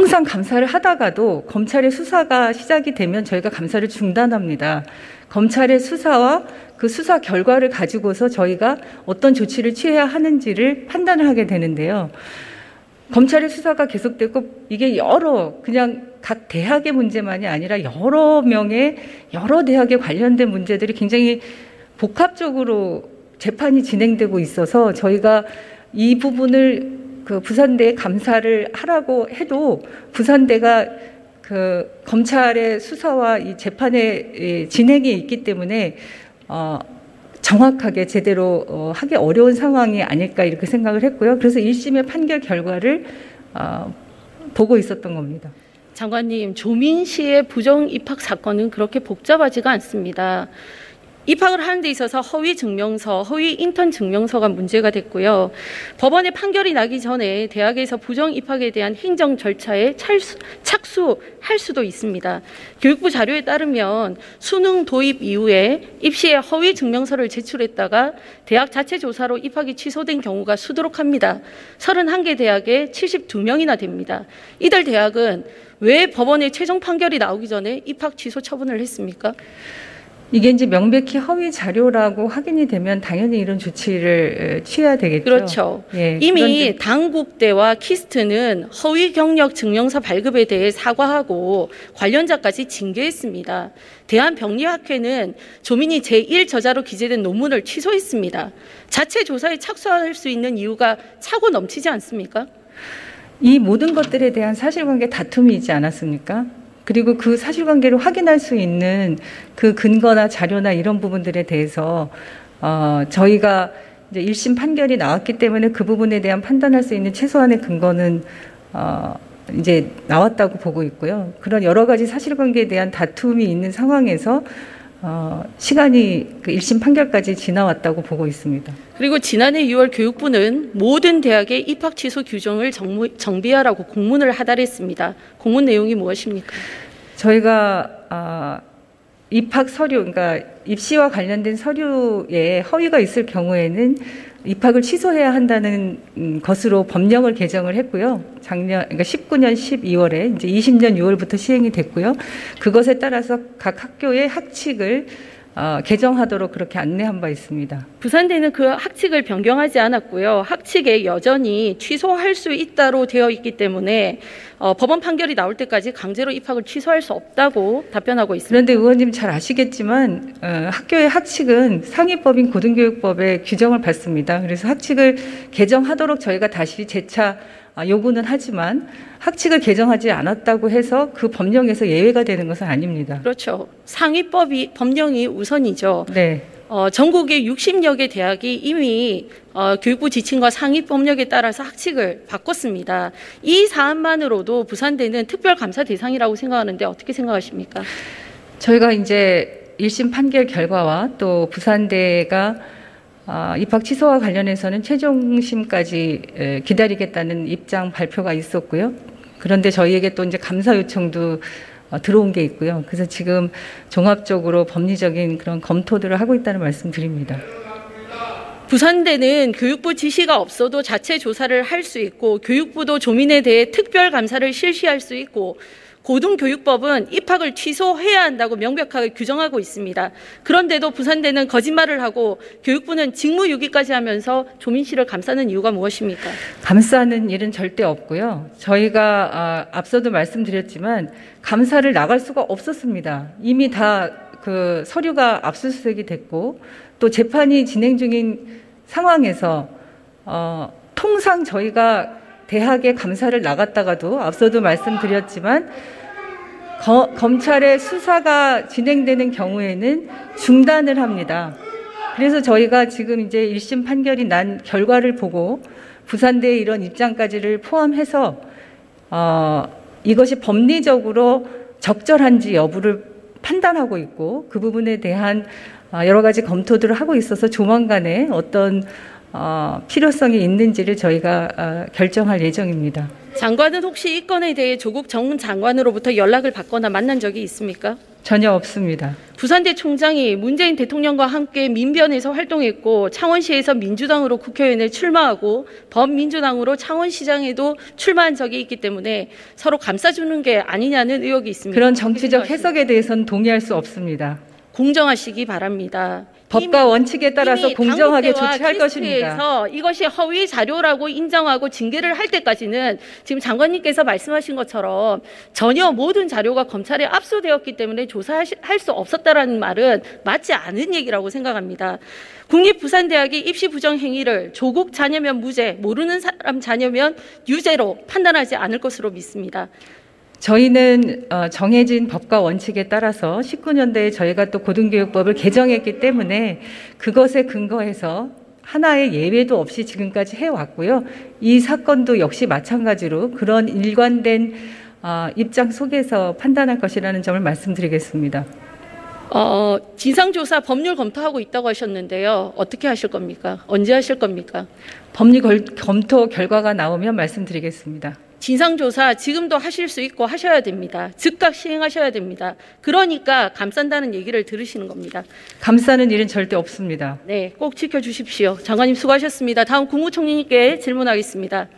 항상 감사를 하다가도 검찰의 수사가 시작이 되면 저희가 감사를 중단합니다. 검찰의 수사와 그 수사 결과를 가지고서 저희가 어떤 조치를 취해야 하는지를 판단을 하게 되는데요. 검찰의 수사가 계속되고 이게 그냥 각 대학의 문제만이 아니라 여러 명의 여러 대학에 관련된 문제들이 굉장히 복합적으로 재판이 진행되고 있어서 저희가 이 부분을 그 부산대에 감사를 하라고 해도 부산대가 그 검찰의 수사와 이 재판의 진행이 있기 때문에 정확하게 제대로 하기 어려운 상황이 아닐까 이렇게 생각을 했고요. 그래서 1심의 판결 결과를 보고 있었던 겁니다. 장관님, 조민 씨의 부정 입학 사건은 그렇게 복잡하지가 않습니다. 입학을 하는 데 있어서 허위 증명서, 허위 인턴 증명서가 문제가 됐고요. 법원의 판결이 나기 전에 대학에서 부정 입학에 대한 행정 절차에 착수할 수도 있습니다. 교육부 자료에 따르면 수능 도입 이후에 입시에 허위 증명서를 제출했다가 대학 자체 조사로 입학이 취소된 경우가 수두룩합니다. 31개 대학에 72명이나 됩니다. 이들 대학은 왜 법원의 최종 판결이 나오기 전에 입학 취소 처분을 했습니까? 이게 이제 명백히 허위 자료라고 확인이 되면 당연히 이런 조치를 취해야 되겠죠. 그렇죠. 예, 이미 당국대와 키스트는 허위 경력 증명서 발급에 대해 사과하고 관련자까지 징계했습니다. 대한병리학회는 조민이 제1저자로 기재된 논문을 취소했습니다. 자체 조사에 착수할 수 있는 이유가 차고 넘치지 않습니까? 이 모든 것들에 대한 사실관계 다툼이 있지 않았습니까? 그리고 그 사실관계를 확인할 수 있는 그 근거나 자료나 이런 부분들에 대해서 저희가 이제 1심 판결이 나왔기 때문에 그 부분에 대한 판단할 수 있는 최소한의 근거는 이제 나왔다고 보고 있고요. 그런 여러 가지 사실관계에 대한 다툼이 있는 상황에서 시간이 그 1심 판결까지 지나왔다고 보고 있습니다. 그리고 지난해 6월 교육부는 모든 대학의 입학 취소 규정을 정비하라고 공문을 하달했습니다. 공문 내용이 무엇입니까? 저희가 입학 서류, 그러니까 입시와 관련된 서류에 허위가 있을 경우에는 입학을 취소해야 한다는 것으로 법령을 개정을 했고요. 그러니까 19년 12월에 이제 20년 6월부터 시행이 됐고요. 그것에 따라서 각 학교의 학칙을 개정하도록 그렇게 안내한 바 있습니다. 부산대는 그 학칙을 변경하지 않았고요. 학칙에 여전히 취소할 수 있다로 되어 있기 때문에 법원 판결이 나올 때까지 강제로 입학을 취소할 수 없다고 답변하고 있습니다. 그런데 의원님 잘 아시겠지만 학교의 학칙은 상위법인 고등교육법의 규정을 받습니다. 그래서 학칙을 개정하도록 저희가 다시 재차 요구는 하지만 학칙을 개정하지 않았다고 해서 그 법령에서 예외가 되는 것은 아닙니다. 그렇죠. 법령이 우선이죠. 네. 전국의 60여 개 대학이 이미 교육부 지침과 상위 법령에 따라서 학칙을 바꿨습니다. 이 사안만으로도 부산대는 특별감사 대상이라고 생각하는데 어떻게 생각하십니까? 저희가 이제 1심 판결 결과와 또 부산대가 입학 취소와 관련해서는 최종심까지 기다리겠다는 입장 발표가 있었고요. 그런데 저희에게 또 이제 감사 요청도 들어온 게 있고요. 그래서 지금 종합적으로 법리적인 그런 검토들을 하고 있다는 말씀드립니다. 부산대는 교육부 지시가 없어도 자체 조사를 할 수 있고 교육부도 조민에 대해 특별 감사를 실시할 수 있고 고등교육법은 입학을 취소해야 한다고 명백하게 규정하고 있습니다. 그런데도 부산대는 거짓말을 하고 교육부는 직무유기까지 하면서 조민 씨를 감싸는 이유가 무엇입니까? 감싸는 일은 절대 없고요. 저희가 앞서도 말씀드렸지만 감사를 나갈 수가 없었습니다. 이미 다 그 서류가 압수수색이 됐고 또 재판이 진행 중인 상황에서 통상 저희가 대학에 감사를 나갔다가도 앞서도 말씀드렸지만 검찰의 수사가 진행되는 경우에는 중단을 합니다. 그래서 저희가 지금 이제 1심 판결이 난 결과를 보고 부산대의 이런 입장까지를 포함해서 이것이 법리적으로 적절한지 여부를 판단하고 있고 그 부분에 대한 여러 가지 검토들을 하고 있어서 조만간에 어떤 필요성이 있는지를 저희가 결정할 예정입니다. 장관은 혹시 이 건에 대해 조국 전 장관으로부터 연락을 받거나 만난 적이 있습니까? 전혀 없습니다. 부산대 총장이 문재인 대통령과 함께 민변에서 활동했고 창원시에서 민주당으로 국회의원에 출마하고 범민주당으로 창원시장에도 출마한 적이 있기 때문에 서로 감싸주는 게 아니냐는 의혹이 있습니다. 그런 정치적 해석에 대해서는 동의할 수 없습니다. 공정하시기 바랍니다. 법과 원칙에 따라서 이미 공정하게 당국대와 조치할 것입니다. 키스트에서 이것이 허위 자료라고 인정하고 징계를 할 때까지는 지금 장관님께서 말씀하신 것처럼 전혀 모든 자료가 검찰에 압수되었기 때문에 조사할 수 없었다라는 말은 맞지 않은 얘기라고 생각합니다. 국립부산대학이 입시 부정 행위를 조국 자녀면 무죄, 모르는 사람 자녀면 유죄로 판단하지 않을 것으로 믿습니다. 저희는 정해진 법과 원칙에 따라서 19년대에 저희가 또 고등교육법을 개정했기 때문에 그것에 근거해서 하나의 예외도 없이 지금까지 해왔고요. 이 사건도 역시 마찬가지로 그런 일관된 입장 속에서 판단할 것이라는 점을 말씀드리겠습니다. 진상조사 법률 검토하고 있다고 하셨는데요. 어떻게 하실 겁니까? 언제 하실 겁니까? 법률 검토 결과가 나오면 말씀드리겠습니다. 진상조사 지금도 하실 수 있고 하셔야 됩니다. 즉각 시행하셔야 됩니다. 그러니까 감싼다는 얘기를 들으시는 겁니다. 감싸는 일은 절대 없습니다. 네, 꼭 지켜주십시오. 장관님 수고하셨습니다. 다음 국무총리님께 질문하겠습니다.